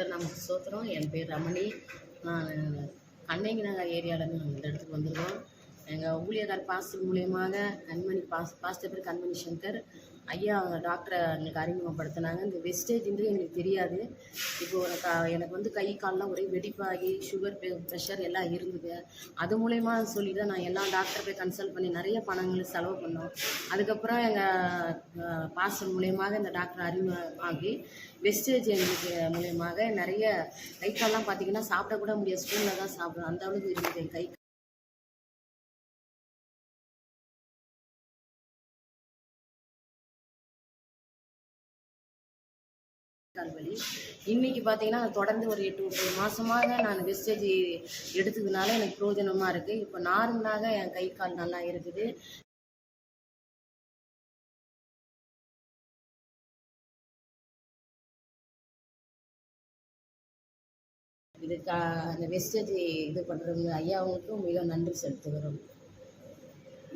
கர்த்தர் நமக்கு ஸ்தோத்திரம். என் பேர் ரமணி. நான் கண்ணகி நகர் ஏரியாவிலேருந்து நாங்கள் இந்த இடத்துக்கு வந்திருக்கோம். எங்கள் ஊழியக்கார் பாஸ்டர் மூலியமாக பாஸ்டர் பேர் கண்மணி சங்கர் ஐயா அவங்க டாக்டரை எங்களுக்கு அறிமுகப்படுத்தினாங்க. இந்த வெஸ்டேஜ்ன்றது எங்களுக்கு தெரியாது. இப்போது எனக்கு வந்து கை கால்லாம் ஒரே வெடிப்பாகி சுகர் ப்ரெஷர் எல்லாம் இருந்தது. அது மூலயமா சொல்லி தான் நான் எல்லா டாக்டரை போய் கன்சல்ட் பண்ணி நிறைய பணங்களை செலவு பண்ணோம். அதுக்கப்புறம் எங்கள் பாஸ்டர் மூலியமாக இந்த டாக்டர் அறிமுகமாகி வெஸ்டேஜ் எங்களுக்கு மூலியமாக நிறைய கை கால்லாம் பார்த்தீங்கன்னா சாப்பிட கூட முடியாது, ஸ்பூனில் தான் சாப்பிடும், அந்த அளவுக்கு இருந்தது கை கால் வலி. இன்னைக்கு பார்த்தீங்கன்னா தொடர்ந்து ஒரு 8 மாதமாக நான் வெஸ்டேஜ் எடுத்ததுனால எனக்கு பிரயோஜனமாக இருக்குது. இப்போ நார்மலாக என் கை கால் நல்லா இருக்குது. இதுக்கு அந்த வெஸ்டேஜ் இது பண்ணுறவங்க ஐயாவுக்கும் மிக நன்றி செலுத்துகிறோம்.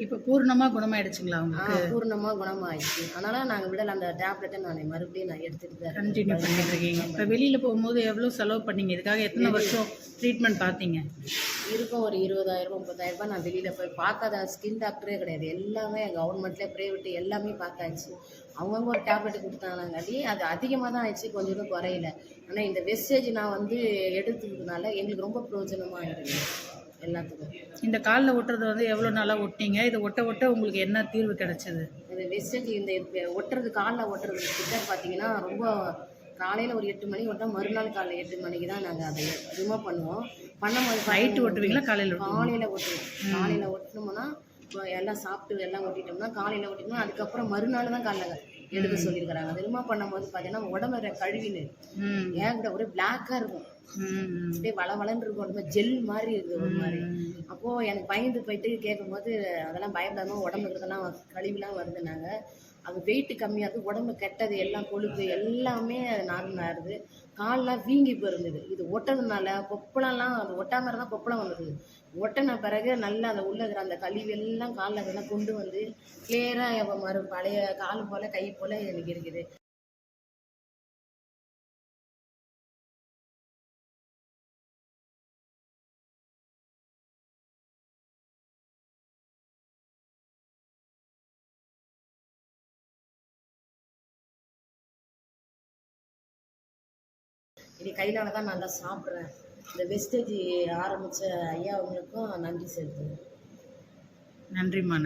இப்போ பூர்ணமாக குணமாயிடுச்சுங்களா உங்களுக்கு? பூர்ணமாக குணமாயிடுச்சு. அதனால் நாங்கள் விடலை, அந்த டேப்லெட்டை மறுபடியும் நான் எடுத்துகிட்டு தான் கண்டினியூ பண்ணிட்டு இருக்கீங்க. இப்போ வெளியில் போகும்போது எவ்வளோ செலவு பண்ணீங்க? இதுக்காக எத்தனை வருஷம் ட்ரீட்மெண்ட் பார்த்தீங்க? இருக்கும் ஒரு 20,000 30,000 நான் வெளியில் போய் பார்க்காத ஸ்கின் டாக்டரே கிடையாது. எல்லாமே கவர்மெண்ட்லேயே ப்ரைவேட்டு எல்லாமே பார்த்தாச்சு. அவங்கவுங்க ஒரு டேப்லெட் கொடுத்தாங்கங்காட்டி அது அதிகமாக தான் ஆயிடுச்சு, கொஞ்சம் கூட குறையில. ஆனால் இந்த வெஸ்டேஜ் நான் வந்து எடுத்ததுனால எங்களுக்கு ரொம்ப பிரயோஜனமாக இருக்குது எல்லாத்துக்கும். இந்த காலில் ஒட்டுறது வந்து எவ்வளோ நாளாக ஒட்டிங்க? இது ஒட்ட ஒட்ட உங்களுக்கு என்ன தீர்வு கிடைச்சது? இந்த வெஸ்டேஜ் இந்த ஒட்டுறது காலில் ஒட்டுறது கிட்ட பார்த்தீங்கன்னா ரொம்ப காலையில் ஒரு 8 மணிக்கு ஒட்டா மறுநாள் காலையில் 8 மணிக்கு தான் நாங்கள் அதை ரிமூவ் பண்ணுவோம். பண்ணும்போது நைட்டு ஒட்டுவீங்களா காலையில்? காலையில் ஒட்டுவோம். காலையில் ஒட்டினோம்னா எல்லாம் சாப்பிட்டு எல்லாம் ஒட்டிட்டோம்னா காலையில் ஒட்டினோம். அதுக்கப்புறம் மறுநாள் தான் காலைல எடுக்க சொல்லியிருக்கிறாங்க. அது ரிமூவ் பண்ணும்போது பார்த்தீங்கன்னா உடம்புற கழுவின்னு ஏன் கூட ஒரே பிளாக்காக இருக்கும், அப்படியே வளவளன்னு இருக்கும், ஒரு ஜெல் மாதிரி இருக்குது ஒரு மாதிரி. அப்போது எனக்கு பயந்து போயிட்டு கேட்கும்போது அதெல்லாம் பயப்படாமல் உடம்பு இருக்கிறதெல்லாம் கழிவுலாம் வருதுனாங்க. அது வெயிட்டு கம்மியாக இருக்குது, உடம்பு கெட்டது எல்லாம் கொழுப்பு எல்லாமே நார்மலாக இருக்குது. கால்லாம் வீங்கி போயிருந்தது. இது ஒட்டதுனால கொப்பளம்லாம் அது ஒட்டாமல் இருந்தால் கொப்பளம் வந்துடுது. ஒட்டின பிறகு நல்லா அந்த உள்ள இருக்கிற அந்த கழிவு எல்லாம் காலில் இதெல்லாம் கொண்டு வந்து கிளியராக பழைய கால் போல் கை போல் எனக்கு இருக்குது. இனி கையினால தான் நல்லா சாப்பிட்றேன். இந்த வெஸ்டேஜ் ஆரம்பித்த ஐயா அவங்களுக்கும் நன்றி செலுத்துகிறேன். நன்றிம்மா.